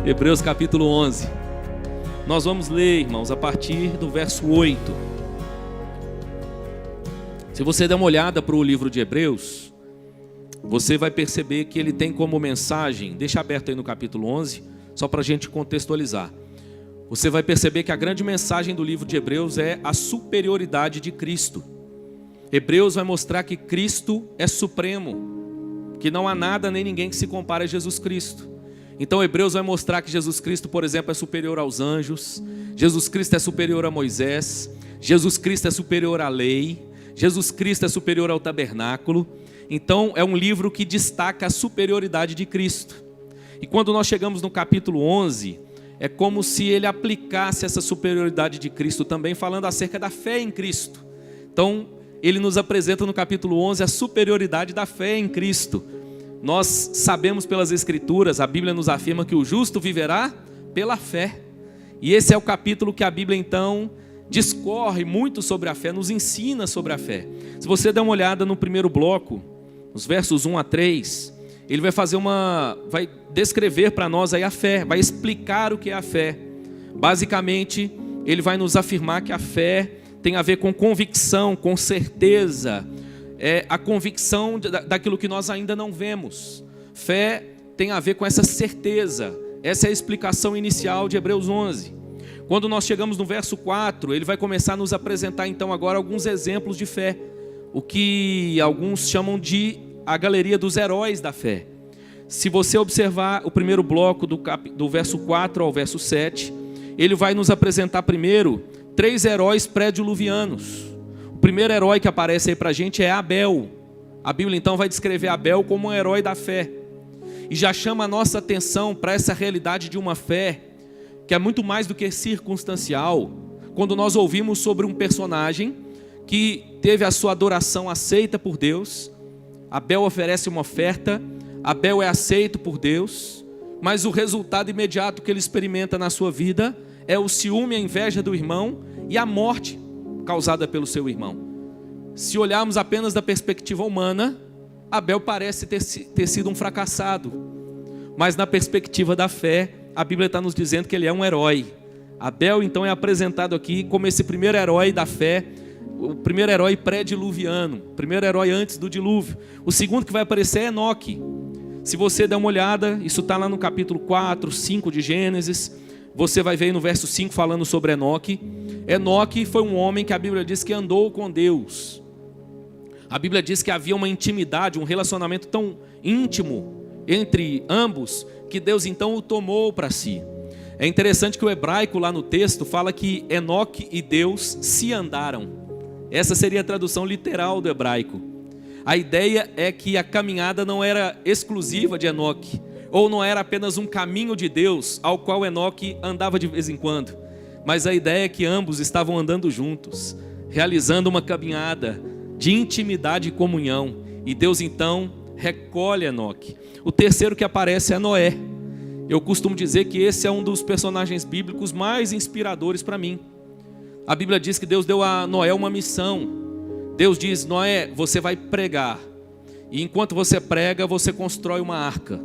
Hebreus capítulo 11. Nós vamos ler, irmãos, a partir do verso 8. Se você der uma olhada para o livro de Hebreus, você vai perceber que ele tem como mensagem, deixa aberto aí no capítulo 11, só para a gente contextualizar. Você vai perceber que a grande mensagem do livro de Hebreus é a superioridade de Cristo. Hebreus vai mostrar que Cristo é supremo, que não há nada nem ninguém que se compare a Jesus Cristo. Então Hebreus vai mostrar que Jesus Cristo, por exemplo, é superior aos anjos, Jesus Cristo é superior a Moisés, Jesus Cristo é superior à lei, Jesus Cristo é superior ao tabernáculo. Então é um livro que destaca a superioridade de Cristo. E quando nós chegamos no capítulo 11, é como se ele aplicasse essa superioridade de Cristo também, falando acerca da fé em Cristo. Então ele nos apresenta no capítulo 11 a superioridade da fé em Cristo. Nós sabemos pelas Escrituras, a Bíblia nos afirma que o justo viverá pela fé. E esse é o capítulo que a Bíblia então discorre muito sobre a fé, nos ensina sobre a fé. Se você der uma olhada no primeiro bloco, os versos 1 a 3, ele vai descrever para nós aí a fé, vai explicar o que é a fé. Basicamente, ele vai nos afirmar que a fé tem a ver com convicção, com certeza, é a convicção daquilo que nós ainda não vemos. Fé tem a ver com essa certeza. Essa é a explicação inicial de Hebreus 11. Quando nós chegamos no verso 4, ele vai começar a nos apresentar então agora alguns exemplos de fé, o que alguns chamam de a galeria dos heróis da fé. Se você observar o primeiro bloco do verso 4 ao verso 7, ele vai nos apresentar primeiro 3 heróis pré-diluvianos. O primeiro herói que aparece aí para a gente é Abel. A Bíblia então vai descrever Abel como um herói da fé. E já chama a nossa atenção para essa realidade de uma fé que é muito mais do que circunstancial. Quando nós ouvimos sobre um personagem que teve a sua adoração aceita por Deus, Abel oferece uma oferta, Abel é aceito por Deus, mas o resultado imediato que ele experimenta na sua vida é o ciúme, a inveja do irmão e a morte causada pelo seu irmão. Se olharmos apenas da perspectiva humana, Abel parece ter sido um fracassado, mas na perspectiva da fé, a Bíblia está nos dizendo que ele é um herói. Abel então é apresentado aqui como esse primeiro herói da fé, o primeiro herói pré-diluviano, o primeiro herói antes do dilúvio. O segundo que vai aparecer é Enoque. Se você der uma olhada, isso está lá no capítulo 4, 5 de Gênesis, você vai ver aí no verso 5 falando sobre Enoque. Enoque foi um homem que a Bíblia diz que andou com Deus. A Bíblia diz que havia uma intimidade, um relacionamento tão íntimo entre ambos, que Deus então o tomou para si. É interessante que o hebraico lá no texto fala que Enoque e Deus se andaram. Essa seria a tradução literal do hebraico. A ideia é que a caminhada não era exclusiva de Enoque, ou não era apenas um caminho de Deus ao qual Enoque andava de vez em quando, mas a ideia é que ambos estavam andando juntos, realizando uma caminhada de intimidade e comunhão, e Deus então recolhe Enoque. O terceiro que aparece é Noé. Eu costumo dizer que esse é um dos personagens bíblicos mais inspiradores para mim. A Bíblia diz que Deus deu a Noé uma missão. Deus diz: Noé, você vai pregar, e enquanto você prega, você constrói uma arca.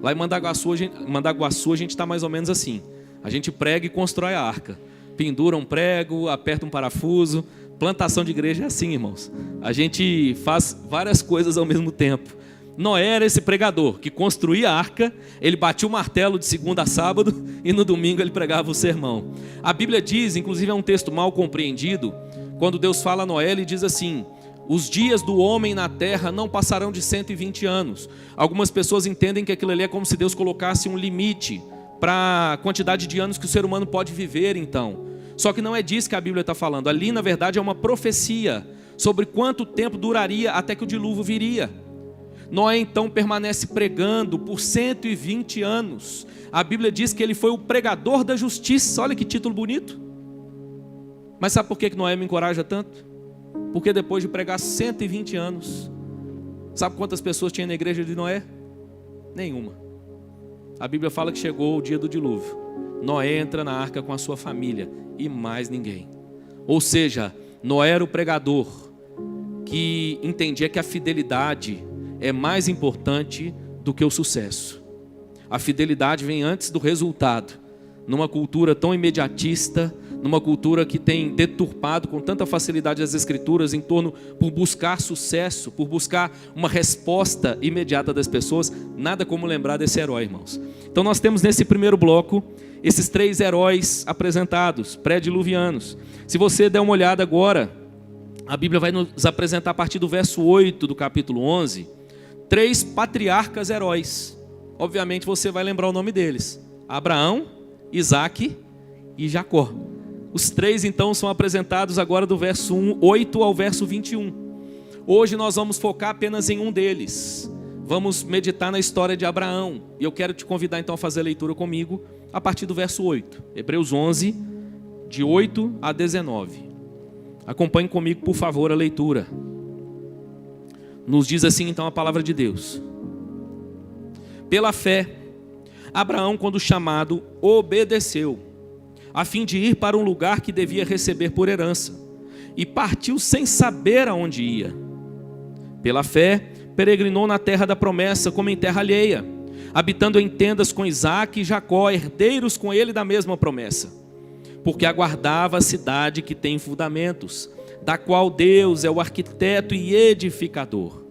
Lá em Mandaguaçu a gente está mais ou menos assim. A gente prega e constrói a arca. Pendura um prego, aperta um parafuso. Plantação de igreja é assim, irmãos. A gente faz várias coisas ao mesmo tempo. Noé era esse pregador que construía a arca, ele batia o martelo de segunda a sábado e no domingo ele pregava o sermão. A Bíblia diz, inclusive é um texto mal compreendido, quando Deus fala a Noé, ele diz assim: os dias do homem na terra não passarão de 120 anos. Algumas pessoas entendem que aquilo ali é como se Deus colocasse um limite para a quantidade de anos que o ser humano pode viver então. Só que não é disso que a Bíblia está falando. Ali na verdade é uma profecia sobre quanto tempo duraria até que o dilúvio viria. Noé então permanece pregando por 120 anos. A Bíblia diz que ele foi o pregador da justiça. Olha que título bonito. Mas sabe por que Noé me encoraja tanto? Porque depois de pregar 120 anos, sabe quantas pessoas tinha na igreja de Noé? Nenhuma. A Bíblia fala que chegou o dia do dilúvio. Noé entra na arca com a sua família e mais ninguém. Ou seja, Noé era o pregador que entendia que a fidelidade é mais importante do que o sucesso. A fidelidade vem antes do resultado. Numa cultura tão imediatista, numa cultura que tem deturpado com tanta facilidade as Escrituras em torno por buscar sucesso, por buscar uma resposta imediata das pessoas, nada como lembrar desse herói, irmãos. Então nós temos nesse primeiro bloco esses 3 heróis apresentados, pré-diluvianos. Se você der uma olhada agora, a Bíblia vai nos apresentar a partir do verso 8 do capítulo 11, 3 patriarcas heróis. Obviamente você vai lembrar o nome deles: Abraão, Isaque e Jacó. Os 3 então são apresentados agora do verso 8 ao verso 21. Hoje nós vamos focar apenas em um deles. Vamos meditar na história de Abraão. E eu quero te convidar então a fazer a leitura comigo a partir do verso 8. Hebreus 11, de 8 a 19. Acompanhe comigo, por favor, a leitura. Nos diz assim então a palavra de Deus: pela fé, Abraão, quando chamado, obedeceu, a fim de ir para um lugar que devia receber por herança, e partiu sem saber aonde ia. Pela fé, peregrinou na terra da promessa, como em terra alheia, habitando em tendas com Isaque e Jacó, herdeiros com ele da mesma promessa, porque aguardava a cidade que tem fundamentos, da qual Deus é o arquiteto e edificador.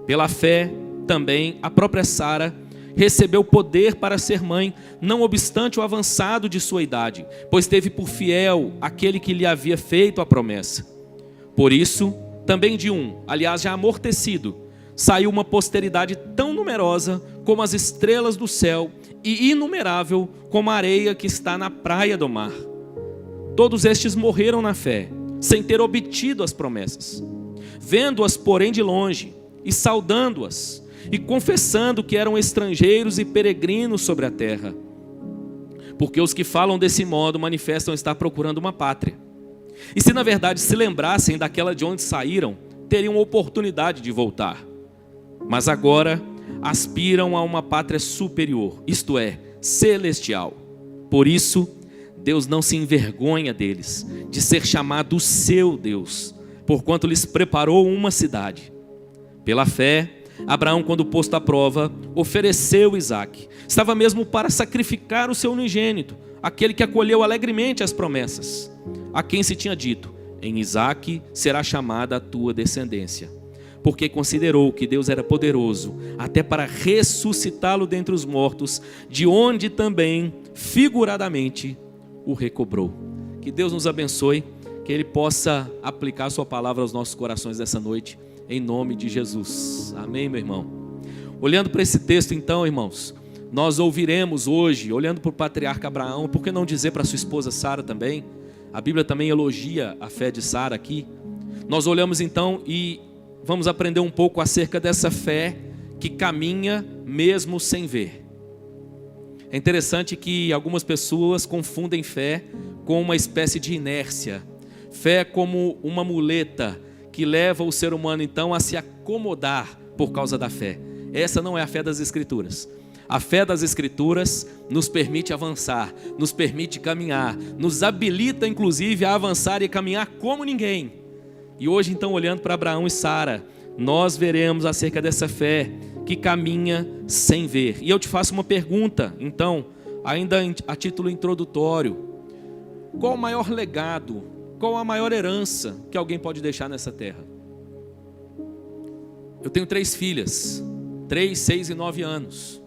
Pela fé, também, a própria Sara recebeu poder para ser mãe, não obstante o avançado de sua idade, pois teve por fiel aquele que lhe havia feito a promessa. Por isso, também de aliás já amortecido, saiu uma posteridade tão numerosa como as estrelas do céu e inumerável como a areia que está na praia do mar. Todos estes morreram na fé, sem ter obtido as promessas, vendo-as, porém, de longe, e saudando-as, e confessando que eram estrangeiros e peregrinos sobre a terra. Porque os que falam desse modo manifestam estar procurando uma pátria. E se na verdade se lembrassem daquela de onde saíram, teriam oportunidade de voltar. Mas agora aspiram a uma pátria superior, isto é, celestial. Por isso, Deus não se envergonha deles, de ser chamado seu Deus, porquanto lhes preparou uma cidade. Pela fé, Abraão, quando posto à prova, ofereceu Isaque. Estava mesmo para sacrificar o seu unigênito, aquele que acolheu alegremente as promessas, a quem se tinha dito: em Isaque será chamada a tua descendência. Porque considerou que Deus era poderoso até para ressuscitá-lo dentre os mortos, de onde também, figuradamente, o recobrou. Que Deus nos abençoe, que Ele possa aplicar a sua palavra aos nossos corações dessa noite, em nome de Jesus. Amém, meu irmão? Olhando para esse texto então, irmãos, nós ouviremos hoje, olhando para o patriarca Abraão, por que não dizer para sua esposa Sara também? A Bíblia também elogia a fé de Sara aqui. Nós olhamos então e vamos aprender um pouco acerca dessa fé que caminha mesmo sem ver. É interessante que algumas pessoas confundem fé com uma espécie de inércia. Fé como uma muleta que leva o ser humano então a se acomodar por causa da fé. Essa não é a fé das Escrituras. A fé das Escrituras nos permite avançar, nos permite caminhar, nos habilita inclusive a avançar e caminhar como ninguém. E hoje então, olhando para Abraão e Sara, nós veremos acerca dessa fé que caminha sem ver. E eu te faço uma pergunta, então, ainda a título introdutório: qual o maior legado, qual a maior herança que alguém pode deixar nessa terra? Eu tenho 3 filhas, 3, 6 e 9 anos.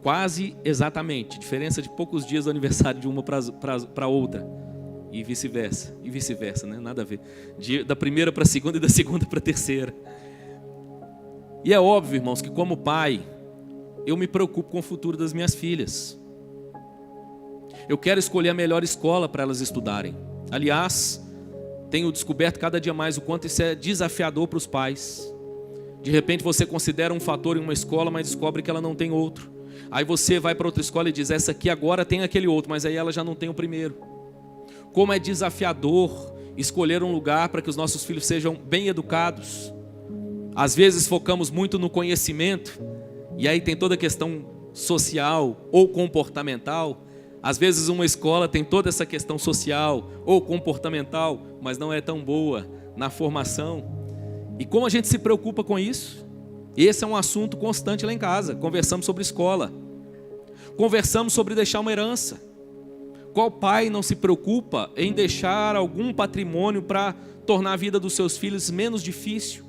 Quase exatamente, diferença de poucos dias do aniversário de uma para outra. E vice-versa, né? Nada a ver. Da primeira para a segunda e da segunda para a terceira. E é óbvio, irmãos, que como pai, eu me preocupo com o futuro das minhas filhas. Eu quero escolher a melhor escola para elas estudarem. Aliás, tenho descoberto cada dia mais o quanto isso é desafiador para os pais. De repente você considera um fator em uma escola, mas descobre que ela não tem outro. Aí você vai para outra escola e diz: essa aqui agora tem aquele outro, mas aí ela já não tem o primeiro. Como é desafiador escolher um lugar para que os nossos filhos sejam bem educados. Às vezes focamos muito no conhecimento, e aí tem toda a questão social ou comportamental. Às vezes uma escola tem toda essa questão social ou comportamental, mas não é tão boa na formação. E como a gente se preocupa com isso? Esse é um assunto constante lá em casa. Conversamos sobre escola. conversamos sobre deixar uma herança. Qual pai não se preocupa em deixar algum patrimônio para tornar a vida dos seus filhos menos difícil?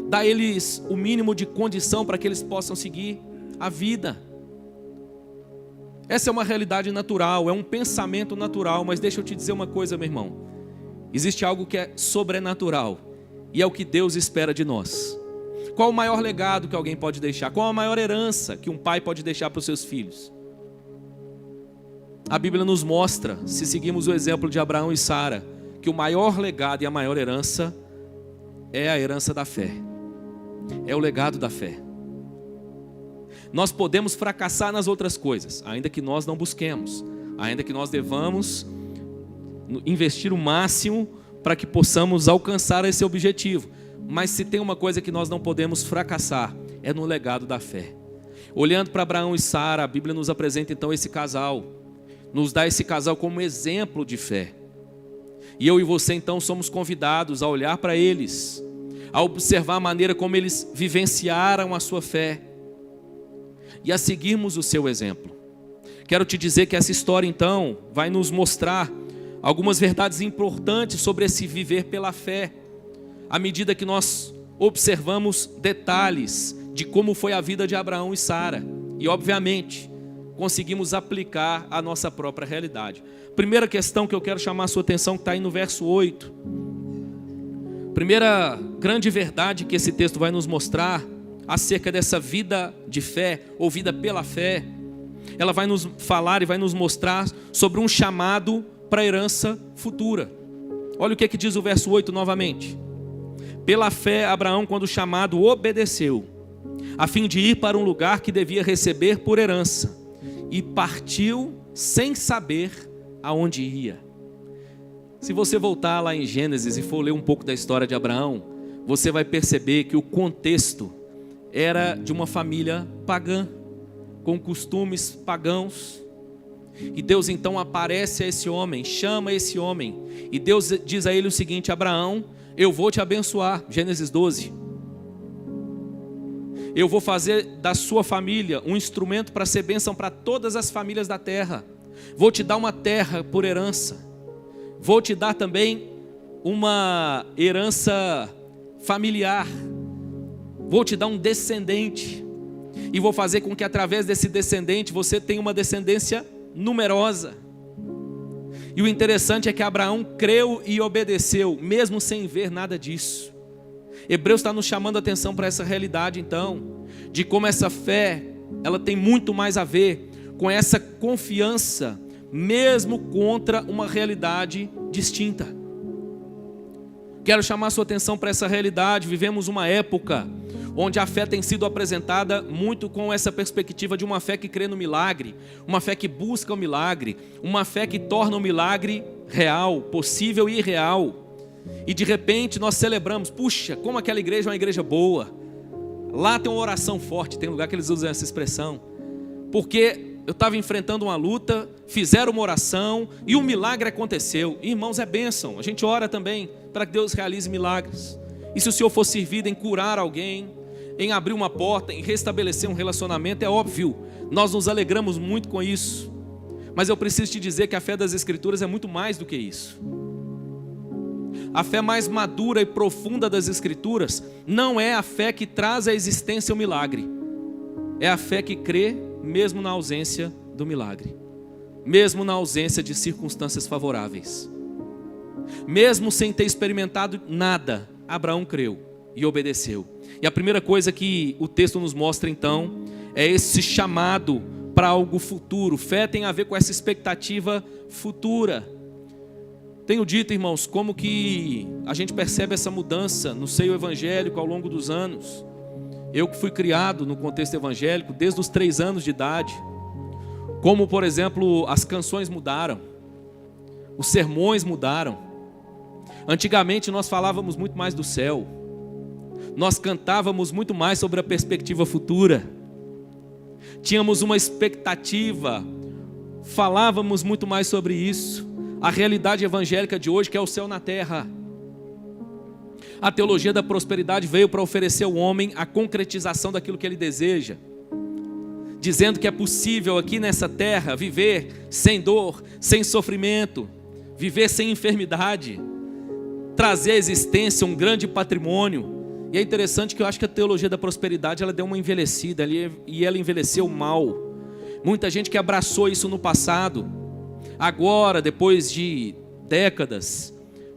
Dar a eles o mínimo de condição para que eles possam seguir a vida. Essa é uma realidade natural, é um pensamento natural, mas deixa eu te dizer uma coisa, meu irmão. Existe algo que é sobrenatural e é o que Deus espera de nós. Qual o maior legado que alguém pode deixar? Qual a maior herança que um pai pode deixar para os seus filhos? A Bíblia nos mostra, se seguimos o exemplo de Abraão e Sara, que o maior legado e a maior herança é a herança da fé. É o legado da fé. Nós podemos fracassar nas outras coisas, ainda que nós não busquemos, ainda que nós devamos investir o máximo para que possamos alcançar esse objetivo. Mas se tem uma coisa que nós não podemos fracassar, é no legado da fé. Olhando para Abraão e Sara, a Bíblia nos apresenta então esse casal, nos dá esse casal como exemplo de fé. E eu e você então somos convidados a olhar para eles, a observar a maneira como eles vivenciaram a sua fé e a seguirmos o seu exemplo. Quero te dizer que essa história então vai nos mostrar algumas verdades importantes sobre esse viver pela fé, à medida que nós observamos detalhes de como foi a vida de Abraão e Sara e obviamente conseguimos aplicar a nossa própria realidade. Primeira questão que eu quero chamar a sua atenção, que está aí no verso 8. Primeira grande verdade que esse texto vai nos mostrar acerca dessa vida de fé, ou vida pela fé, ela vai nos falar e vai nos mostrar sobre um chamado para a herança futura. Olha o que diz o verso 8 novamente. Pela fé, Abraão, quando chamado, obedeceu, a fim de ir para um lugar que devia receber por herança, e partiu sem saber aonde ia. Se você voltar lá em Gênesis e for ler um pouco da história de Abraão, você vai perceber que o contexto era de uma família pagã, com costumes pagãos. E Deus então aparece a esse homem, chama esse homem, e Deus diz a ele o seguinte: Abraão, eu vou te abençoar. Gênesis 12. Eu vou fazer da sua família um instrumento para ser bênção para todas as famílias da terra. Vou te dar uma terra por herança. Vou te dar também uma herança familiar. Vou te dar um descendente. E vou fazer com que através desse descendente você tenha uma descendência numerosa. E o interessante é que Abraão creu e obedeceu, mesmo sem ver nada disso. Hebreus está nos chamando a atenção para essa realidade então, de como essa fé, ela tem muito mais a ver com essa confiança, mesmo contra uma realidade distinta. Quero chamar a sua atenção para essa realidade. Vivemos uma época onde a fé tem sido apresentada muito com essa perspectiva de uma fé que crê no milagre, uma fé que busca o milagre, uma fé que torna o milagre real, possível e real. E de repente nós celebramos, puxa, como aquela igreja é uma igreja boa, lá tem uma oração forte, tem lugar que eles usam essa expressão, porque eu estava enfrentando uma luta, fizeram uma oração e um milagre aconteceu. Irmãos, é bênção, a gente ora também para que Deus realize milagres. E se o Senhor for servido em curar alguém, em abrir uma porta, em restabelecer um relacionamento, é óbvio, nós nos alegramos muito com isso. Mas eu preciso te dizer que a fé das Escrituras é muito mais do que isso. A fé mais madura e profunda das Escrituras não é a fé que traz à existência o milagre. É a fé que crê mesmo na ausência do milagre. Mesmo na ausência de circunstâncias favoráveis. Mesmo sem ter experimentado nada, Abraão creu e obedeceu. E a primeira coisa que o texto nos mostra então é esse chamado para algo futuro. Fé tem a ver com essa expectativa futura. Tenho dito, irmãos, como que a gente percebe essa mudança no seio evangélico ao longo dos anos. Eu que fui criado no contexto evangélico desde os 3 anos de idade. Como, por exemplo, as canções mudaram. Os sermões mudaram. Antigamente nós falávamos muito mais do céu. Nós cantávamos muito mais sobre a perspectiva futura. Tínhamos uma expectativa. Falávamos muito mais sobre isso. A realidade evangélica de hoje, que é o céu na terra. A teologia da prosperidade veio para oferecer ao homem a concretização daquilo que ele deseja. dizendo que é possível aqui nessa terra viver sem dor, sem sofrimento, viver sem enfermidade, trazer à existência um grande patrimônio. E é interessante que eu acho que a teologia da prosperidade ela deu uma envelhecida e ela envelheceu mal. Muita gente que abraçou isso no passado, agora, depois de décadas,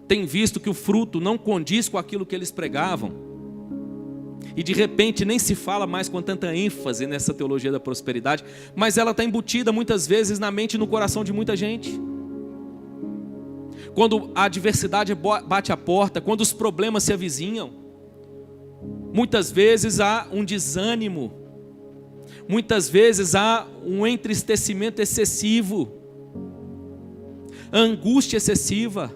tem visto que o fruto não condiz com aquilo que eles pregavam. E de repente nem se fala mais com tanta ênfase nessa teologia da prosperidade, mas ela está embutida muitas vezes na mente e no coração de muita gente. Quando a adversidade bate a porta, quando os problemas se avizinham, muitas vezes há um desânimo, muitas vezes há um entristecimento excessivo, angústia excessiva,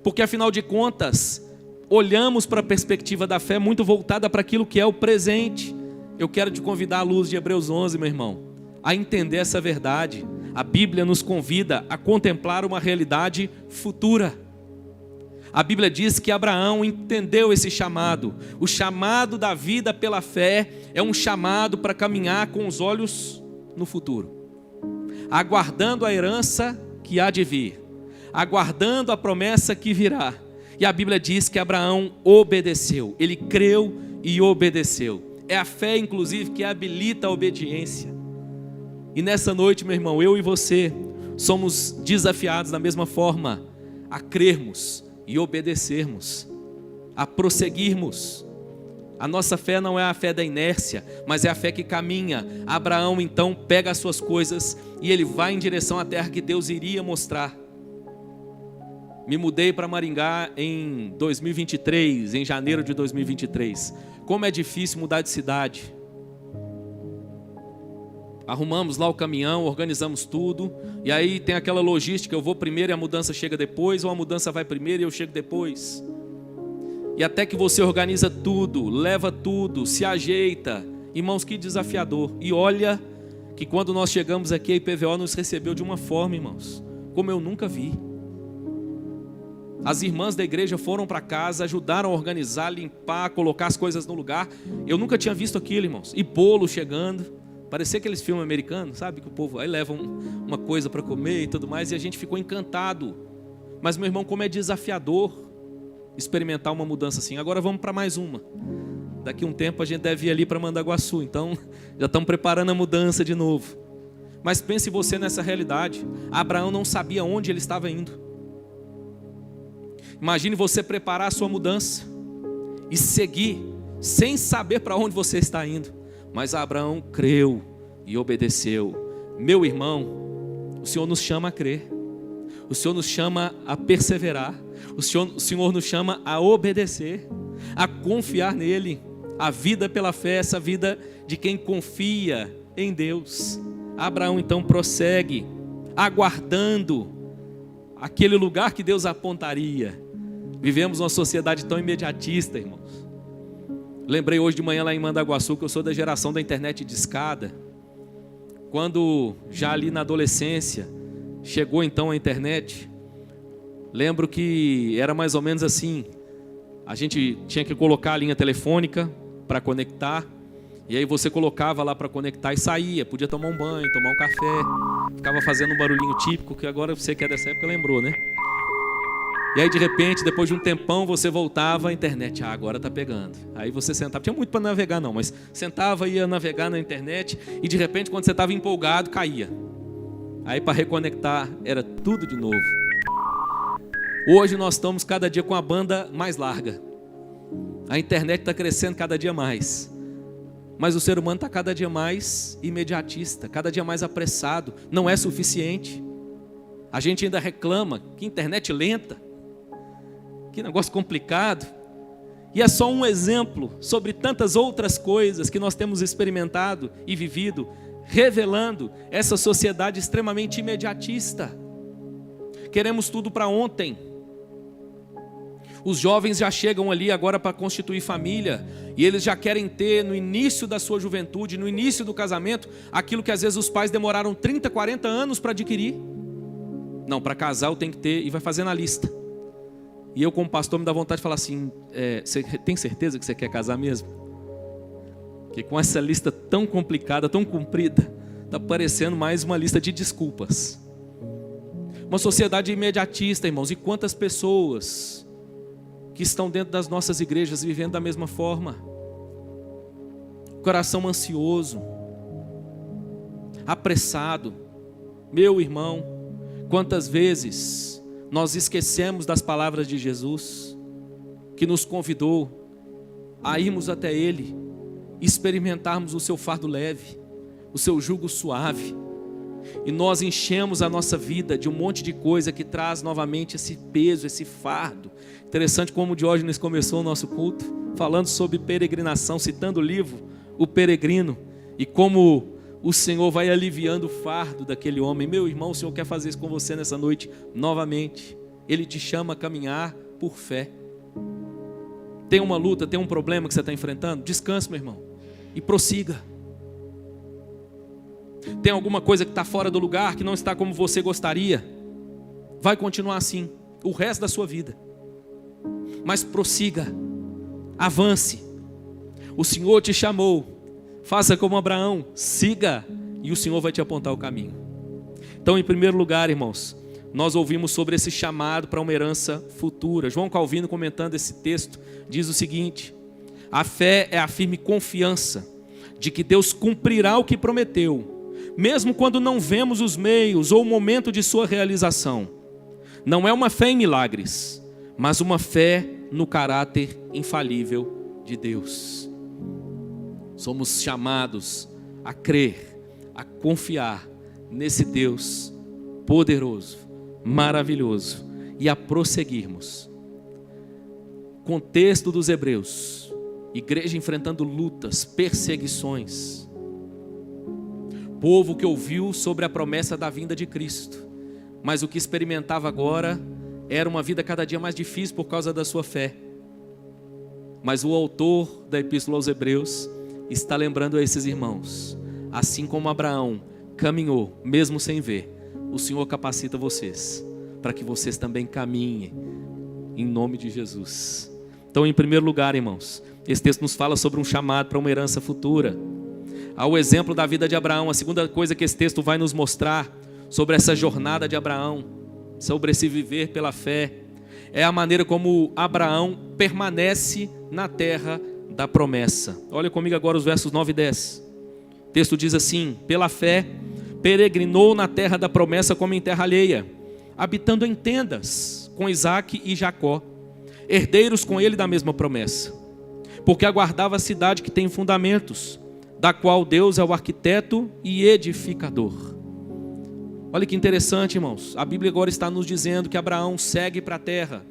porque afinal de contas, olhamos para a perspectiva da fé muito voltada para aquilo que é o presente. Eu quero te convidar à luz de Hebreus 11, meu irmão, a entender essa verdade. A Bíblia nos convida a contemplar uma realidade futura. A Bíblia diz que Abraão entendeu esse chamado. O chamado da vida pela fé é um chamado para caminhar com os olhos no futuro, aguardando a herança que há de vir, aguardando a promessa que virá. E a Bíblia diz que Abraão obedeceu, ele creu e obedeceu. É a fé, inclusive, que habilita a obediência. E nessa noite, meu irmão, eu e você somos desafiados da mesma forma a crermos e obedecermos, a prosseguirmos. A nossa fé não é a fé da inércia, mas é a fé que caminha. Abraão então pega as suas coisas e ele vai em direção à terra que Deus iria mostrar. Me mudei para Maringá em 2023, em janeiro de 2023. Como é difícil mudar de cidade. Arrumamos lá o caminhão, organizamos tudo. E aí tem aquela logística, eu vou primeiro e a mudança chega depois, ou a mudança vai primeiro e eu chego depois. E até que você organiza tudo, leva tudo, se ajeita. Irmãos, que desafiador. E olha que quando nós chegamos aqui, a IPVO nos recebeu de uma forma, irmãos, como eu nunca vi. As irmãs da igreja foram para casa, ajudaram a organizar, limpar, colocar as coisas no lugar. Eu nunca tinha visto aquilo, irmãos. E bolo chegando. Parecia aqueles filmes americanos, sabe? Que o povo aí leva uma coisa para comer e tudo mais. E a gente ficou encantado. Mas, meu irmão, como é desafiador experimentar uma mudança assim. Agora vamos para mais uma. Daqui a um tempo a gente deve ir ali para Mandaguaçu. Então, já estamos preparando a mudança de novo. Mas pense você nessa realidade. Abraão não sabia onde ele estava indo. Imagine você preparar a sua mudança e seguir sem saber para onde você está indo. Mas Abraão creu e obedeceu. Meu irmão, o Senhor nos chama a crer. O Senhor nos chama a perseverar. O Senhor nos chama a obedecer, a confiar nele. A vida pela fé, essa vida de quem confia em Deus. Abraão então prossegue, aguardando aquele lugar que Deus apontaria. Vivemos uma sociedade tão imediatista, irmãos. Lembrei hoje de manhã lá em Mandaguaçu que eu sou da geração da internet de escada. Quando já ali na adolescência chegou então a internet, lembro que era mais ou menos assim. A gente tinha que colocar a linha telefônica para conectar. E aí você colocava lá para conectar e saía. Podia tomar um banho, tomar um café. Ficava fazendo um barulhinho típico que agora você que é dessa época lembrou, né? E aí de repente, depois de um tempão, você voltava, a internet, agora está pegando. Aí você sentava, tinha muito para navegar não, mas sentava, ia navegar na internet e de repente, quando você estava empolgado, caía. Aí para reconectar, era tudo de novo. Hoje nós estamos cada dia com a banda mais larga. A internet está crescendo cada dia mais. Mas o ser humano está cada dia mais imediatista, cada dia mais apressado. Não é suficiente. A gente ainda reclama que internet lenta. Que negócio complicado. E é só um exemplo sobre tantas outras coisas que nós temos experimentado e vivido, revelando essa sociedade extremamente imediatista. Queremos tudo para ontem. Os jovens já chegam ali agora para constituir família e eles já querem ter no início da sua juventude, no início do casamento, aquilo que às vezes os pais demoraram 30, 40 anos para adquirir. Não, para casar eu tenho que ter, e vai fazendo a lista. E eu como pastor me dá vontade de falar assim, você tem certeza que você quer casar mesmo? Porque com essa lista tão complicada, tão comprida, está parecendo mais uma lista de desculpas. Uma sociedade imediatista, irmãos. E quantas pessoas que estão dentro das nossas igrejas vivendo da mesma forma? Coração ansioso, apressado. Meu irmão, quantas vezes nós esquecemos das palavras de Jesus, que nos convidou a irmos até Ele, experimentarmos o seu fardo leve, o seu jugo suave, e nós enchemos a nossa vida de um monte de coisa que traz novamente esse peso, esse fardo. Interessante como o Diógenes começou o nosso culto, falando sobre peregrinação, citando o livro O Peregrino, e como o Senhor vai aliviando o fardo daquele homem. Meu irmão, o Senhor quer fazer isso com você nessa noite novamente. Ele te chama a caminhar por fé. Tem uma luta, tem um problema que você está enfrentando? Descanse, meu irmão, e prossiga. Tem alguma coisa que está fora do lugar, que não está como você gostaria? Vai continuar assim o resto da sua vida. Mas prossiga, avance. O Senhor te chamou. Faça como Abraão, siga, e o Senhor vai te apontar o caminho. Então, em primeiro lugar, irmãos, nós ouvimos sobre esse chamado para uma herança futura. João Calvino, comentando esse texto, diz o seguinte: a fé é a firme confiança de que Deus cumprirá o que prometeu, mesmo quando não vemos os meios ou o momento de sua realização. Não é uma fé em milagres, mas uma fé no caráter infalível de Deus. Somos chamados a crer, a confiar nesse Deus poderoso, maravilhoso, e a prosseguirmos. Contexto dos Hebreus: igreja enfrentando lutas, perseguições. Povo que ouviu sobre a promessa da vinda de Cristo, mas o que experimentava agora era uma vida cada dia mais difícil por causa da sua fé. Mas o autor da Epístola aos Hebreus está lembrando a esses irmãos: assim como Abraão caminhou, mesmo sem ver, o Senhor capacita vocês, para que vocês também caminhem, em nome de Jesus. Então, em primeiro lugar, irmãos, esse texto nos fala sobre um chamado para uma herança futura. Ao exemplo da vida de Abraão, a segunda coisa que esse texto vai nos mostrar sobre essa jornada de Abraão, sobre esse viver pela fé, é a maneira como Abraão permanece na terra da promessa. Olha comigo agora os versos 9 e 10. O texto diz assim: pela fé peregrinou na terra da promessa como em terra alheia, habitando em tendas com Isaque e Jacó, herdeiros com ele da mesma promessa, porque aguardava a cidade que tem fundamentos, da qual Deus é o arquiteto e edificador. Olha que interessante, irmãos. A Bíblia agora está nos dizendo que Abraão segue para a terra.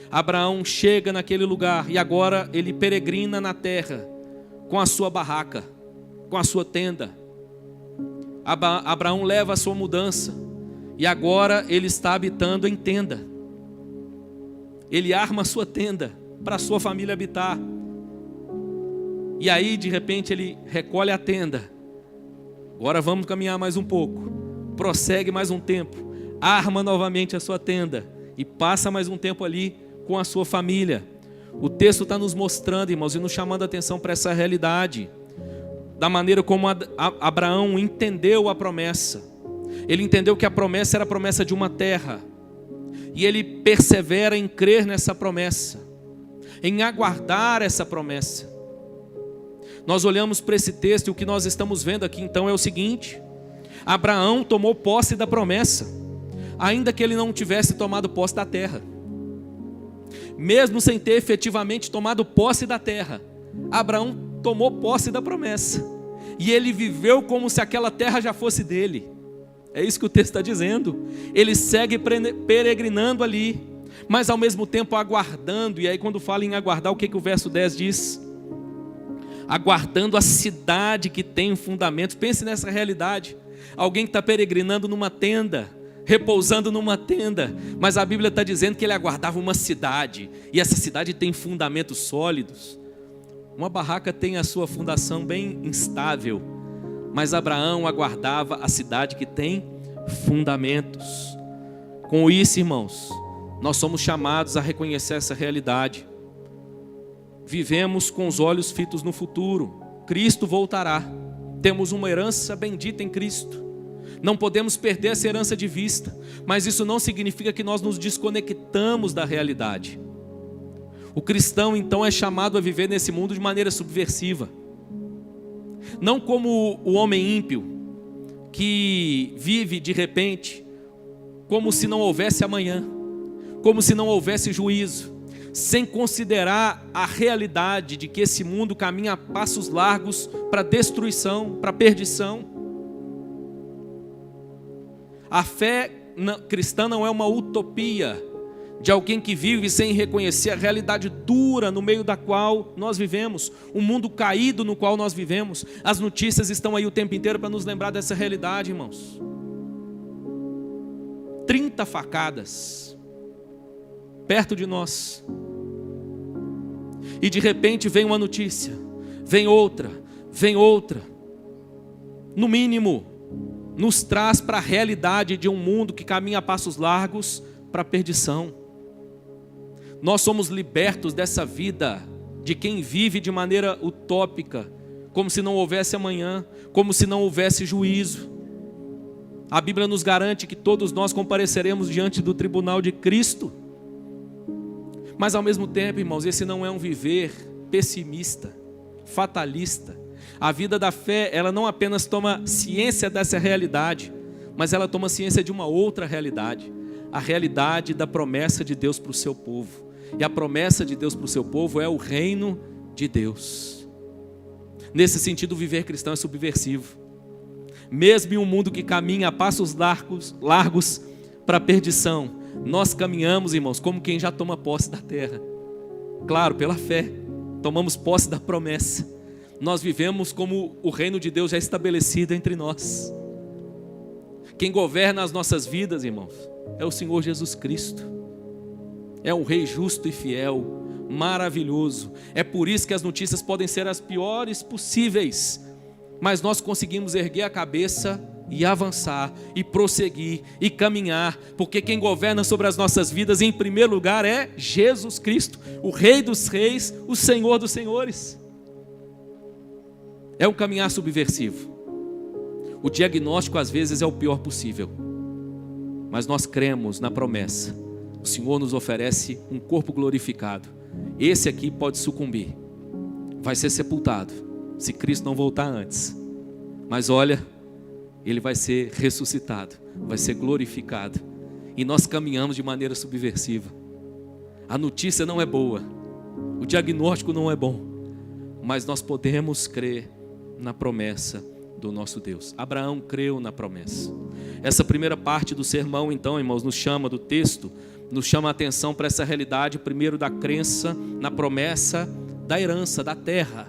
Abraão chega naquele lugar e agora ele peregrina na terra com a sua barraca, com a sua tenda. Abraão leva a sua mudança e agora ele está habitando em tenda. Ele arma a sua tenda para a sua família habitar. E aí, de repente, ele recolhe a tenda. Agora vamos caminhar mais um pouco. Prossegue mais um tempo. Arma novamente a sua tenda. E passa mais um tempo ali com a sua família. O texto está nos mostrando, irmãos, e nos chamando a atenção para essa realidade. Da maneira como Abraão entendeu a promessa. Ele entendeu que a promessa era a promessa de uma terra. E ele persevera em crer nessa promessa. Em aguardar essa promessa. Nós olhamos para esse texto e o que nós estamos vendo aqui então é o seguinte: Abraão tomou posse da promessa, ainda que ele não tivesse tomado posse da terra. Mesmo sem ter efetivamente tomado posse da terra, Abraão tomou posse da promessa. E ele viveu como se aquela terra já fosse dele. É isso que o texto está dizendo. Ele segue peregrinando ali, mas ao mesmo tempo aguardando. E aí quando fala em aguardar, o que o verso 10 diz? Aguardando a cidade que tem fundamentos. Pense nessa realidade. Alguém que está peregrinando numa tenda, repousando numa tenda, mas a Bíblia está dizendo que ele aguardava uma cidade, e essa cidade tem fundamentos sólidos. Uma barraca tem a sua fundação bem instável, mas Abraão aguardava a cidade que tem fundamentos. Com isso, irmãos, nós somos chamados a reconhecer essa realidade. Vivemos com os olhos fitos no futuro, Cristo voltará. Temos uma herança bendita em Cristo. Não podemos perder essa herança de vista, mas isso não significa que nós nos desconectamos da realidade. O cristão então é chamado a viver nesse mundo de maneira subversiva. Não como o homem ímpio, que vive de repente, como se não houvesse amanhã, como se não houvesse juízo, sem considerar a realidade de que esse mundo caminha a passos largos para destruição, para perdição. A fé cristã não é uma utopia de alguém que vive sem reconhecer a realidade dura no meio da qual nós vivemos, o mundo caído no qual nós vivemos. As notícias estão aí o tempo inteiro para nos lembrar dessa realidade, irmãos. 30 facadas perto de nós. E de repente vem uma notícia, vem outra. No mínimo, nos traz para a realidade de um mundo que caminha a passos largos para a perdição. Nós somos libertos dessa vida de quem vive de maneira utópica, como se não houvesse amanhã, como se não houvesse juízo. A Bíblia nos garante que todos nós compareceremos diante do tribunal de Cristo. Mas ao mesmo tempo, irmãos, esse não é um viver pessimista, fatalista. A vida da fé, ela não apenas toma ciência dessa realidade, mas ela toma ciência de uma outra realidade. A realidade da promessa de Deus para o seu povo. E a promessa de Deus para o seu povo é o reino de Deus. Nesse sentido, viver cristão é subversivo. Mesmo em um mundo que caminha a passos largos para a perdição, nós caminhamos, irmãos, como quem já toma posse da terra. Claro, pela fé, tomamos posse da promessa. Nós vivemos como o reino de Deus já estabelecido entre nós. Quem governa as nossas vidas, irmãos, é o Senhor Jesus Cristo. É um Rei justo e fiel, maravilhoso. É por isso que as notícias podem ser as piores possíveis, mas nós conseguimos erguer a cabeça e avançar, e prosseguir, e caminhar, porque quem governa sobre as nossas vidas, em primeiro lugar, é Jesus Cristo, o Rei dos Reis, o Senhor dos Senhores. É um caminhar subversivo. O diagnóstico às vezes é o pior possível, mas nós cremos na promessa. O Senhor nos oferece um corpo glorificado. Esse aqui pode sucumbir, vai ser sepultado, se Cristo não voltar antes. Mas olha, Ele vai ser ressuscitado, vai ser glorificado. E nós caminhamos de maneira subversiva. A notícia não é boa, o diagnóstico não é bom, mas nós podemos crer na promessa do nosso Deus. Abraão creu na promessa. Essa primeira parte do sermão, então, irmãos, nos chama do texto, nos chama a atenção para essa realidade, primeiro da crença na promessa da herança, da terra.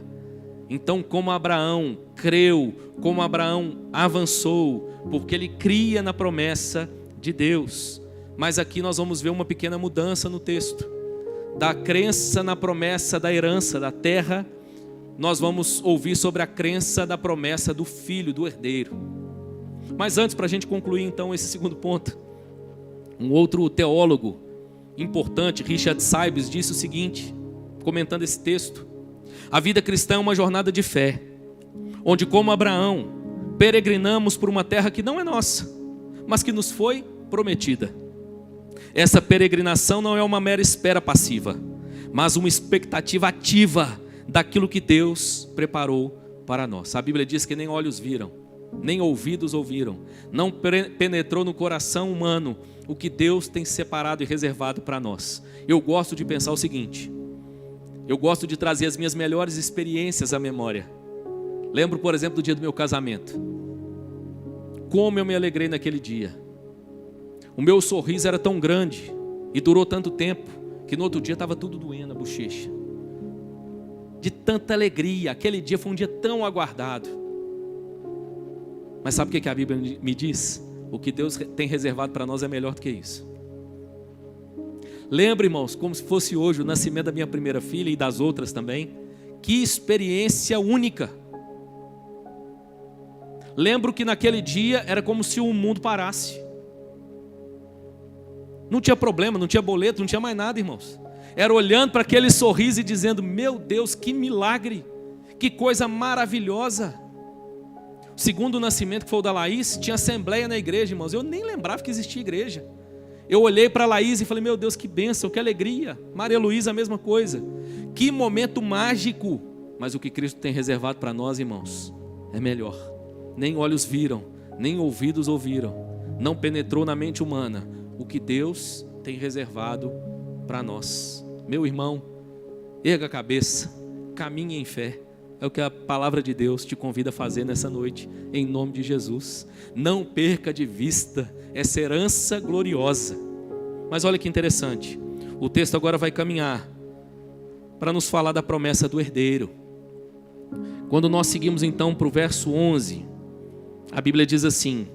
Então, como Abraão creu, como Abraão avançou, porque ele cria na promessa de Deus. Mas aqui nós vamos ver uma pequena mudança no texto. Da crença na promessa da herança, da terra, nós vamos ouvir sobre a crença da promessa do filho, do herdeiro. Mas antes, para a gente concluir então esse segundo ponto, um outro teólogo importante, Richard Sibbes, disse o seguinte, comentando esse texto: a vida cristã é uma jornada de fé, onde, como Abraão, peregrinamos por uma terra que não é nossa, mas que nos foi prometida. Essa peregrinação não é uma mera espera passiva, mas uma expectativa ativa daquilo que Deus preparou para nós. A Bíblia diz que nem olhos viram, nem ouvidos ouviram, não penetrou no coração humano o que Deus tem separado e reservado para nós. Eu gosto de pensar o seguinte: eu gosto de trazer as minhas melhores experiências à memória. Lembro, por exemplo, do dia do meu casamento. Como eu me alegrei naquele dia. O meu sorriso era tão grande e durou tanto tempo que no outro dia estava tudo doendo a bochecha. De tanta alegria, aquele dia foi um dia tão aguardado. Mas sabe o que a Bíblia me diz? O que Deus tem reservado para nós é melhor do que isso. Lembra, irmãos, como se fosse hoje o nascimento da minha primeira filha e das outras também. Que experiência única. Lembro que naquele dia era como se o mundo parasse. Não tinha problema, não tinha boleto, não tinha mais nada, irmãos. Era olhando para aquele sorriso e dizendo: meu Deus, que milagre, Que coisa maravilhosa. O segundo nascimento, que foi o da Laís, tinha assembleia na igreja, irmãos. Eu nem lembrava que existia igreja. Eu olhei para a Laís e falei, meu Deus, que bênção, que alegria. Maria Luísa, a mesma coisa. Que momento mágico. Mas o que Cristo tem reservado para nós, irmãos, é melhor. Nem olhos viram, nem ouvidos ouviram. Não penetrou na mente humana o que Deus tem reservado para nós. Meu irmão, erga a cabeça, caminhe em fé. É o que a palavra de Deus te convida a fazer nessa noite, em nome de Jesus. Não perca de vista essa herança gloriosa. Mas olha que interessante, o texto agora vai caminhar para nos falar da promessa do herdeiro. Quando nós seguimos então para o verso 11, a Bíblia diz assim: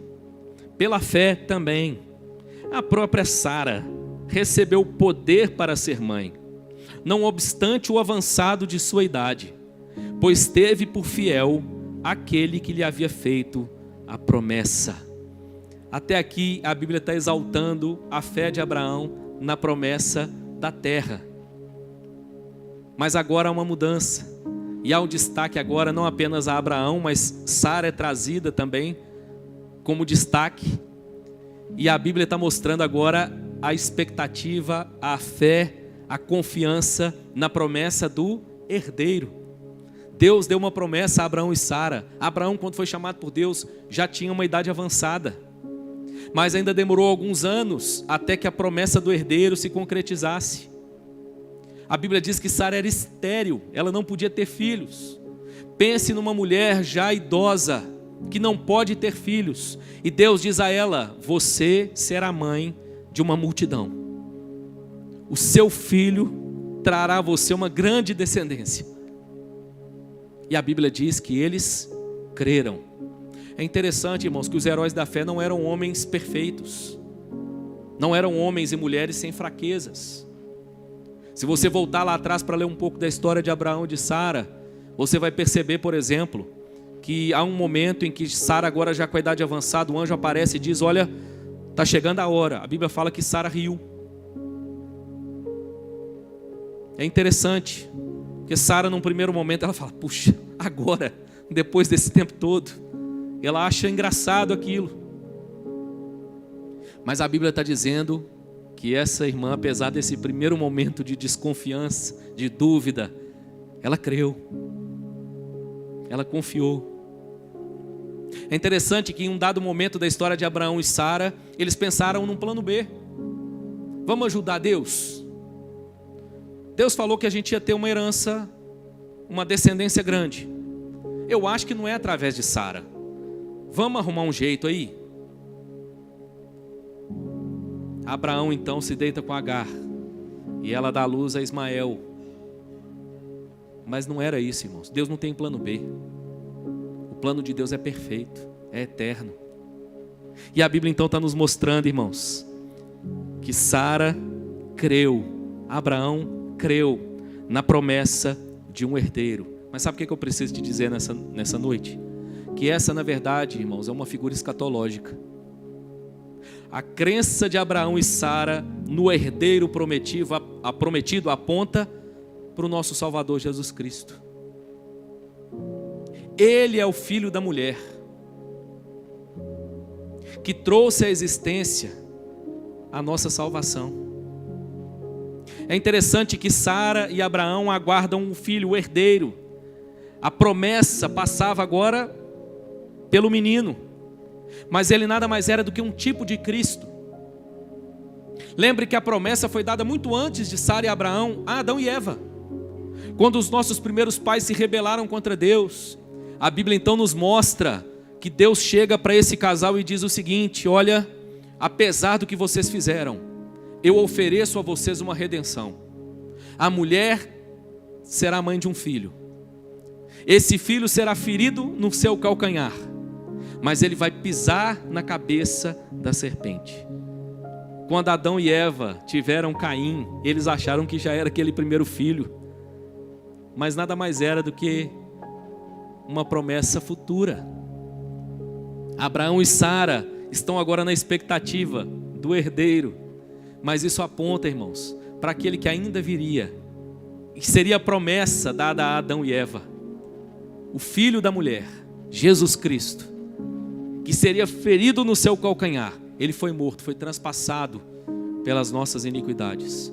pela fé também, a própria Sara recebeu poder para ser mãe, não obstante o avançado de sua idade, pois teve por fiel aquele que lhe havia feito a promessa. Até aqui a Bíblia está exaltando a fé de Abraão na promessa da terra. Mas agora há uma mudança. E há um destaque agora não apenas a Abraão, mas Sara é trazida também como destaque. E a Bíblia está mostrando agora a expectativa, a fé, a confiança na promessa do herdeiro. Deus deu uma promessa a Abraão e Sara. Abraão, quando foi chamado por Deus, já tinha uma idade avançada. Mas ainda demorou alguns anos até que a promessa do herdeiro se concretizasse. A Bíblia diz que Sara era estéril, ela não podia ter filhos. Pense numa mulher já idosa, que não pode ter filhos. E Deus diz a ela: você será mãe de uma multidão. O seu filho trará a você uma grande descendência. E a Bíblia diz que eles creram. É interessante, irmãos, que os heróis da fé não eram homens perfeitos. Não eram homens e mulheres sem fraquezas. Se você voltar lá atrás para ler um pouco da história de Abraão e de Sara, você vai perceber, por exemplo, que há um momento em que Sara, agora já com a idade avançada, o anjo aparece e diz: olha, está chegando a hora. A Bíblia fala que Sara riu. É interessante, porque Sara, num primeiro momento, ela fala: puxa, agora, depois desse tempo todo, ela acha engraçado aquilo. Mas a Bíblia está dizendo que essa irmã, apesar desse primeiro momento de desconfiança, de dúvida, ela creu, ela confiou. É interessante que em um dado momento da história de Abraão e Sara, eles pensaram num plano B. Vamos ajudar Deus? Deus falou que a gente ia ter uma herança, uma descendência grande. Eu acho que não é através de Sara. Vamos arrumar um jeito aí? Abraão então se deita com Agar e ela dá luz a Ismael. Mas não era isso, irmãos. Deus não tem plano B. O plano de Deus é perfeito, é eterno. E a Bíblia então está nos mostrando, irmãos, que Sara creu, Abraão creu na promessa de um herdeiro. Mas sabe o que eu preciso te dizer nessa noite? Que essa, na verdade, irmãos, é uma figura escatológica. A crença de Abraão e Sara no herdeiro prometido aponta para o nosso Salvador Jesus Cristo. Ele é o filho da mulher que trouxe à existência a nossa salvação. É interessante que Sara e Abraão aguardam um filho, o herdeiro. A promessa passava agora pelo menino, mas ele nada mais era do que um tipo de Cristo. Lembre que a promessa foi dada muito antes de Sara e Abraão, a Adão e Eva. Quando os nossos primeiros pais se rebelaram contra Deus, a Bíblia então nos mostra que Deus chega para esse casal e diz o seguinte: olha, apesar do que vocês fizeram, eu ofereço a vocês uma redenção. A mulher será mãe de um filho. Esse filho será ferido no seu calcanhar, mas ele vai pisar na cabeça da serpente. Quando Adão e Eva tiveram Caim, eles acharam que já era aquele primeiro filho, mas nada mais era do que uma promessa futura. Abraão e Sara estão agora na expectativa do herdeiro, mas isso aponta, irmãos, para aquele que ainda viria, e seria a promessa dada a Adão e Eva. o filho da mulher, Jesus Cristo, que seria ferido no seu calcanhar, ele foi morto, foi transpassado pelas nossas iniquidades,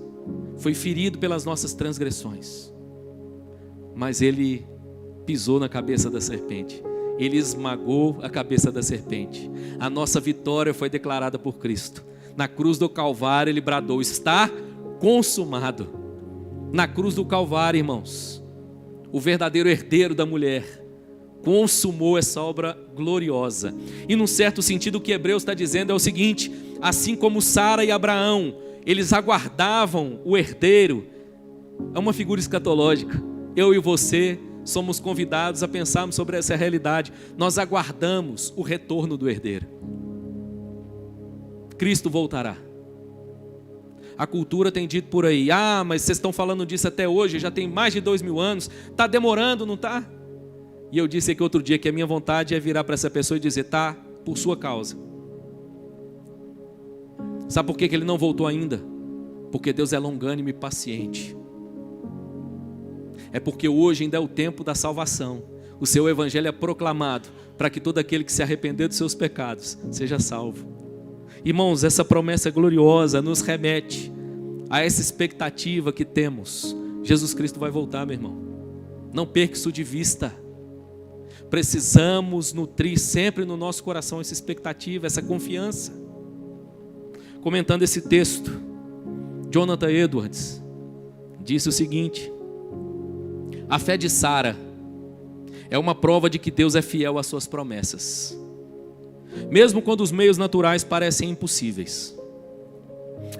foi ferido pelas nossas transgressões, mas ele pisou na cabeça da serpente, ele esmagou a cabeça da serpente. A nossa vitória foi declarada por Cristo. Na cruz do Calvário ele bradou: está consumado. Na cruz do Calvário, irmãos, o verdadeiro herdeiro da mulher consumou essa obra gloriosa. E num certo sentido o que Hebreus está dizendo é o seguinte: assim como Sara e Abraão, eles aguardavam o herdeiro. É uma figura escatológica. Eu e você somos convidados a pensarmos sobre essa realidade. Nós aguardamos o retorno do herdeiro. Cristo voltará. A cultura tem dito por aí: ah, mas vocês estão falando disso até hoje, já tem mais de 2000 anos, está demorando, não está? E eu disse aqui outro dia que a minha vontade é virar para essa pessoa e dizer: tá, por sua causa. Sabe por que ele não voltou ainda? Porque Deus é longânimo e paciente. É porque hoje ainda é o tempo da salvação. O seu evangelho é proclamado para que todo aquele que se arrepender dos seus pecados seja salvo. Irmãos, essa promessa gloriosa nos remete a essa expectativa que temos. Jesus Cristo vai voltar, meu irmão. Não perca isso de vista. Precisamos nutrir sempre no nosso coração essa expectativa, essa confiança. Comentando esse texto, Jonathan Edwards disse o seguinte: a fé de Sara é uma prova de que Deus é fiel às suas promessas, mesmo quando os meios naturais parecem impossíveis.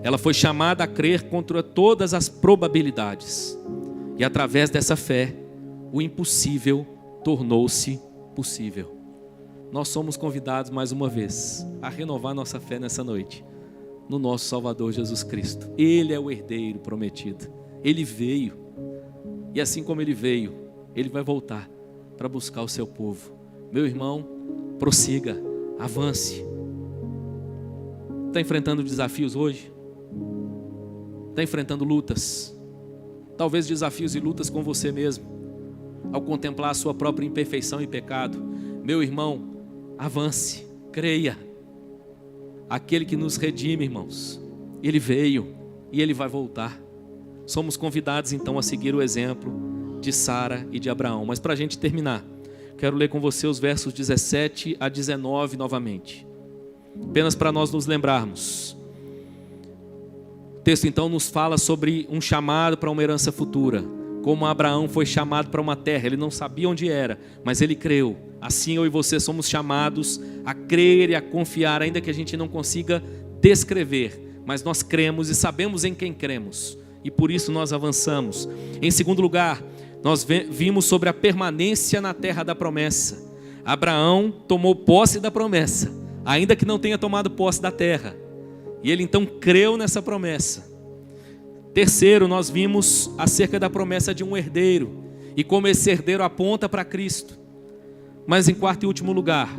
Ela foi chamada a crer contra todas as probabilidades, e através dessa fé, o impossível tornou-se possível. Nós somos convidados mais uma vez a renovar nossa fé nessa noite, no nosso Salvador Jesus Cristo. Ele é o herdeiro prometido. Ele veio. E assim como ele veio, ele vai voltar para buscar o seu povo. Meu irmão, prossiga, avance. Está enfrentando desafios hoje? Está enfrentando lutas? Talvez desafios e lutas com você mesmo, ao contemplar a sua própria imperfeição e pecado. Meu irmão, avance, creia. Aquele que nos redime, irmãos, ele veio e ele vai voltar. Somos convidados então a seguir o exemplo de Sara e de Abraão. Mas para a gente terminar, quero ler com você os versos 17 a 19 novamente. Apenas para nós nos lembrarmos. O texto então nos fala sobre um chamado para uma herança futura. Como Abraão foi chamado para uma terra, ele não sabia onde era, mas ele creu. Assim eu e você somos chamados a crer e a confiar, ainda que a gente não consiga descrever, mas nós cremos e sabemos em quem cremos. E por isso nós avançamos. Em segundo lugar, nós vimos sobre a permanência na terra da promessa. Abraão tomou posse da promessa, ainda que não tenha tomado posse da terra. E ele então creu nessa promessa. Terceiro, nós vimos acerca da promessa de um herdeiro e como esse herdeiro aponta para Cristo. Mas em quarto e último lugar,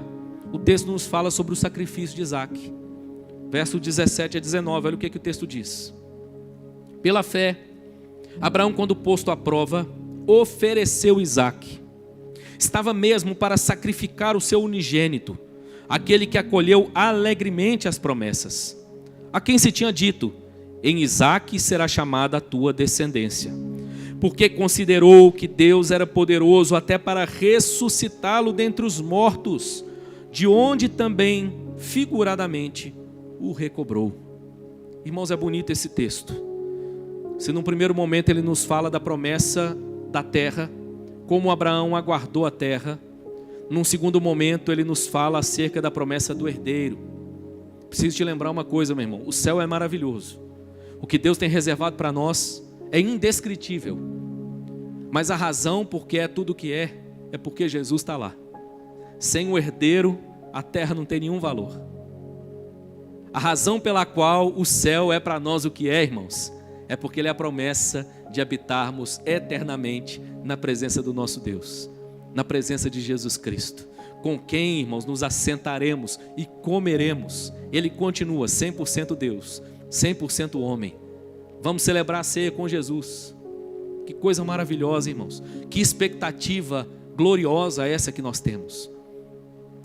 o texto nos fala sobre o sacrifício de Isaque. Verso 17 a 19, olha o que o texto diz. Pela fé, Abraão, quando posto à prova, ofereceu Isaque. Estava mesmo para sacrificar o seu unigênito, aquele que acolheu alegremente as promessas, a quem se tinha dito: em Isaque será chamada a tua descendência, porque considerou que Deus era poderoso até para ressuscitá-lo dentre os mortos, de onde também, figuradamente, o recobrou. Irmãos, é bonito esse texto. Se num primeiro momento ele nos fala da promessa da terra, como Abraão aguardou a terra, num segundo momento ele nos fala acerca da promessa do herdeiro. Preciso te lembrar uma coisa, meu irmão: o céu é maravilhoso, o que Deus tem reservado para nós é indescritível, mas a razão porque é tudo o que é porque Jesus está lá. Sem o herdeiro, a terra não tem nenhum valor. A razão pela qual o céu é para nós o que é, irmãos, é porque ele é a promessa de habitarmos eternamente na presença do nosso Deus, na presença de Jesus Cristo, com quem, irmãos, nos assentaremos e comeremos. Ele continua 100% Deus, 100% homem. Vamos celebrar a ceia com Jesus. Que coisa maravilhosa, irmãos. Que expectativa gloriosa essa que nós temos.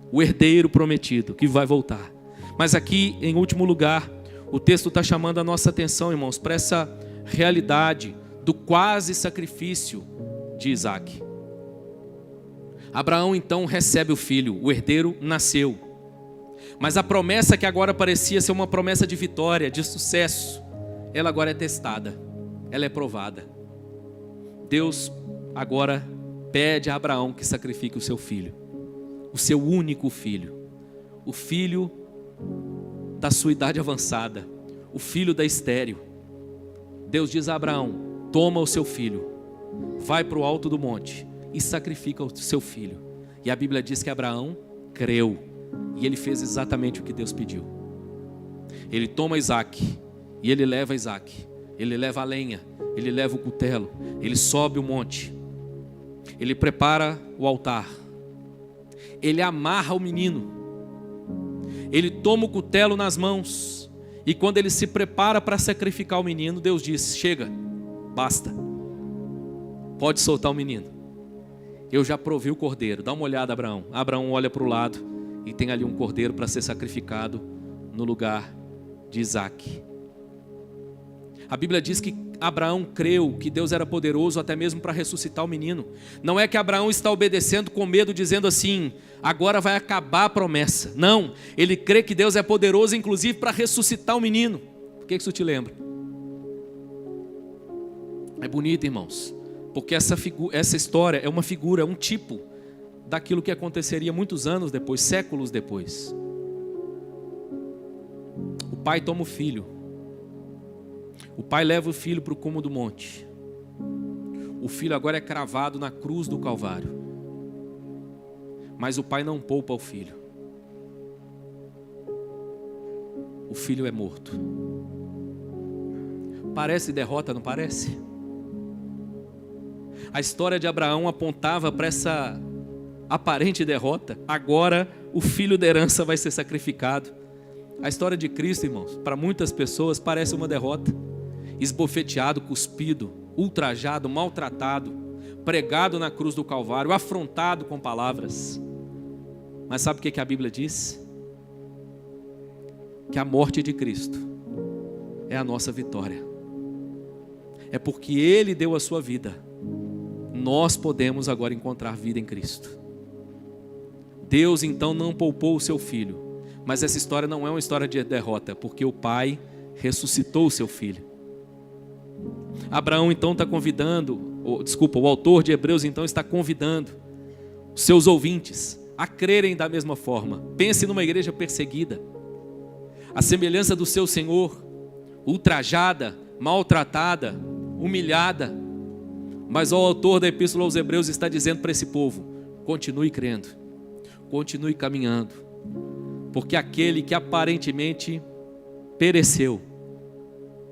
O herdeiro prometido, que vai voltar. Mas aqui, em último lugar, o texto está chamando a nossa atenção, irmãos, para essa realidade do quase sacrifício de Isaac. Abraão então recebe o filho, o herdeiro nasceu. Mas a promessa que agora parecia ser uma promessa de vitória, de sucesso, ela agora é testada, ela é provada. Deus agora pede a Abraão que sacrifique o seu filho, o seu único filho, o filho da sua idade avançada, o filho da estéril. Deus diz a Abraão: toma o seu filho, vai para o alto do monte e sacrifica o seu filho. E a Bíblia diz que Abraão creu, e ele fez exatamente o que Deus pediu. Ele toma Isaac, e ele leva Isaac, ele leva a lenha, ele leva o cutelo, ele sobe o monte, ele prepara o altar, ele amarra o menino, ele toma o cutelo nas mãos, e quando ele se prepara para sacrificar o menino, Deus diz: chega, basta, pode soltar o menino, eu já provi o cordeiro. Dá uma olhada, Abraão. Abraão olha para o lado e tem ali um cordeiro para ser sacrificado no lugar de Isaac. A Bíblia diz que Abraão creu que Deus era poderoso até mesmo para ressuscitar o menino. Não é que Abraão está obedecendo com medo, dizendo assim: agora vai acabar a promessa. Não, ele crê que Deus é poderoso inclusive para ressuscitar o menino. Por que isso te lembra? É bonito, irmãos, porque essa história é uma figura, é um tipo daquilo que aconteceria muitos anos depois, séculos depois. O pai toma o filho, o pai leva o filho para o cume do monte. O filho agora é cravado na cruz do Calvário, mas o pai não poupa o filho. O filho é morto. Parece derrota, não parece? A história de Abraão apontava para essa aparente derrota. Agora o filho da herança vai ser sacrificado. A história de Cristo, irmãos, para muitas pessoas parece uma derrota. Esbofeteado, cuspido, ultrajado, maltratado, pregado na cruz do Calvário, afrontado com palavras. Mas sabe o que a Bíblia diz? Que a morte de Cristo é a nossa vitória. É porque Ele deu a sua vida, nós podemos agora encontrar vida em Cristo. Deus então não poupou o seu filho, mas essa história não é uma história de derrota, porque o pai ressuscitou o seu filho. Abraão então está convidando, o autor de Hebreus então está convidando os seus ouvintes a crerem da mesma forma. Pense numa igreja perseguida, a semelhança do seu Senhor, ultrajada, maltratada, humilhada. Mas o autor da Epístola aos Hebreus está dizendo para esse povo: continue crendo, continue caminhando, porque aquele que aparentemente pereceu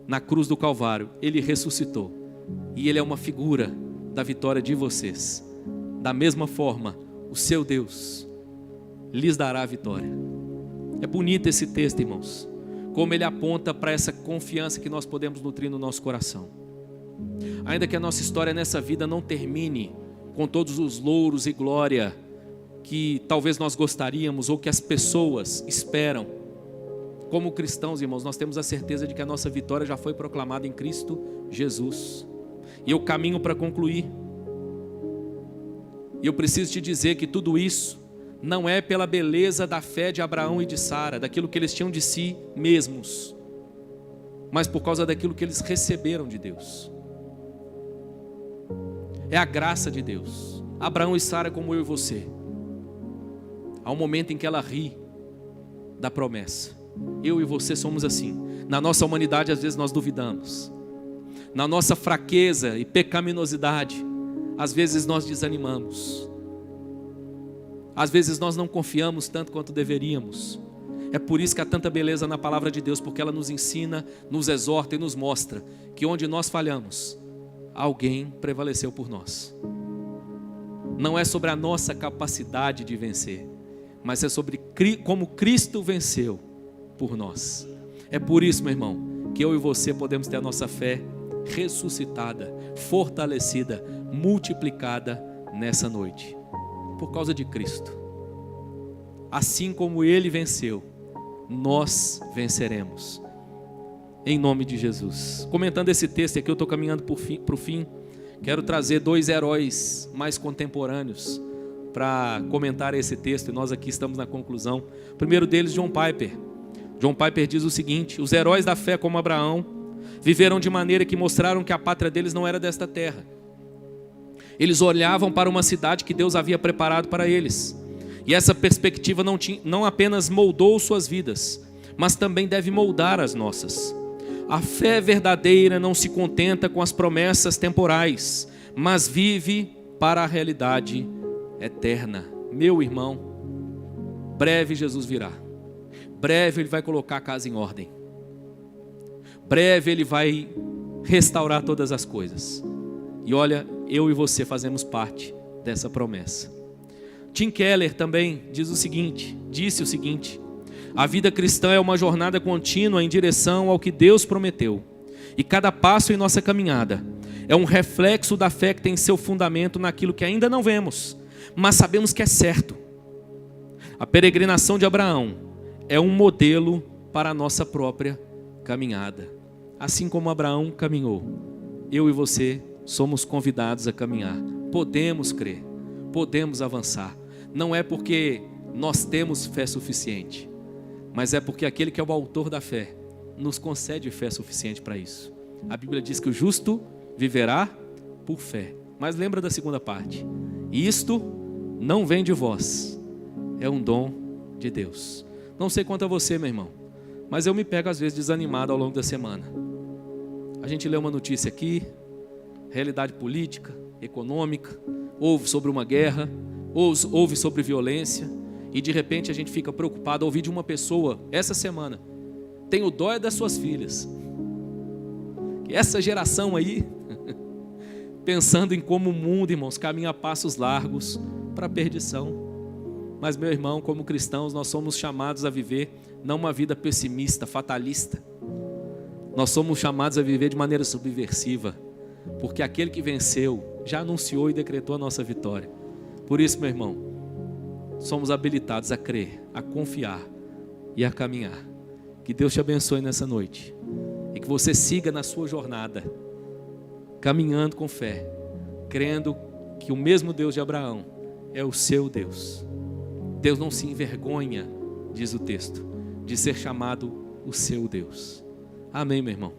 na cruz do Calvário, ele ressuscitou, e ele é uma figura da vitória de vocês. Da mesma forma, o seu Deus lhes dará a vitória. É bonito esse texto, irmãos, como ele aponta para essa confiança que nós podemos nutrir no nosso coração. Ainda que a nossa história nessa vida não termine com todos os louros e glória que talvez nós gostaríamos ou que as pessoas esperam, como cristãos, irmãos, nós temos a certeza de que a nossa vitória já foi proclamada em Cristo Jesus. E eu caminho para concluir. E eu preciso te dizer que tudo isso não é pela beleza da fé de Abraão e de Sara, daquilo que eles tinham de si mesmos, mas por causa daquilo que eles receberam de Deus. É a graça de Deus. Abraão e Sara, como eu e você, há um momento em que ela ri da promessa. Eu e você somos assim. Na nossa humanidade, às vezes nós duvidamos. Na nossa fraqueza e pecaminosidade, às vezes nós desanimamos. Às vezes nós não confiamos tanto quanto deveríamos. É por isso que há tanta beleza na palavra de Deus, porque ela nos ensina, nos exorta e nos mostra que onde nós falhamos, alguém prevaleceu por nós. Não é sobre a nossa capacidade de vencer, mas é sobre como Cristo venceu por nós. É por isso, meu irmão, que eu e você podemos ter a nossa fé ressuscitada, fortalecida, multiplicada nessa noite. por causa de Cristo. Assim como Ele venceu, nós venceremos. Em nome de Jesus. Comentando esse texto aqui, eu estou caminhando para o fim. Quero trazer 2 heróis mais contemporâneos para comentar esse texto, e nós aqui estamos na conclusão. O primeiro deles, John Piper. John Piper diz o seguinte: os heróis da fé como Abraão viveram de maneira que mostraram que a pátria deles não era desta terra. Eles olhavam para uma cidade que Deus havia preparado para eles. E essa perspectiva não apenas moldou suas vidas, mas também deve moldar as nossas. A fé verdadeira não se contenta com as promessas temporais, mas vive para a realidade eterna. Meu irmão, breve Jesus virá. Breve Ele vai colocar a casa em ordem. Breve Ele vai restaurar todas as coisas. E olha, eu e você fazemos parte dessa promessa. Tim Keller também disse o seguinte: a vida cristã é uma jornada contínua em direção ao que Deus prometeu. E cada passo em nossa caminhada é um reflexo da fé que tem seu fundamento naquilo que ainda não vemos, mas sabemos que é certo. A peregrinação de Abraão é um modelo para a nossa própria caminhada. Assim como Abraão caminhou, eu e você somos convidados a caminhar. Podemos crer, podemos avançar. Não é porque nós temos fé suficiente, mas é porque aquele que é o autor da fé nos concede fé suficiente para isso. A Bíblia diz que o justo viverá por fé. Mas lembra da segunda parte: isto não vem de vós, é um dom de Deus. Não sei quanto a você, meu irmão, mas eu me pego às vezes desanimado ao longo da semana. A gente lê uma notícia aqui, realidade política, econômica, ouve sobre uma guerra, ouve sobre violência, e de repente a gente fica preocupado ao ouvir de uma pessoa essa semana: tenho dó das suas filhas. Que essa geração aí, pensando em como o mundo, irmãos, caminha a passos largos para a perdição. Mas, meu irmão, como cristãos, nós somos chamados a viver não uma vida pessimista, fatalista. Nós somos chamados a viver de maneira subversiva, porque aquele que venceu já anunciou e decretou a nossa vitória. Por isso, meu irmão, somos habilitados a crer, a confiar e a caminhar. Que Deus te abençoe nessa noite e que você siga na sua jornada, caminhando com fé, crendo que o mesmo Deus de Abraão é o seu Deus. Deus não se envergonha, diz o texto, de ser chamado o seu Deus. Amém, meu irmão?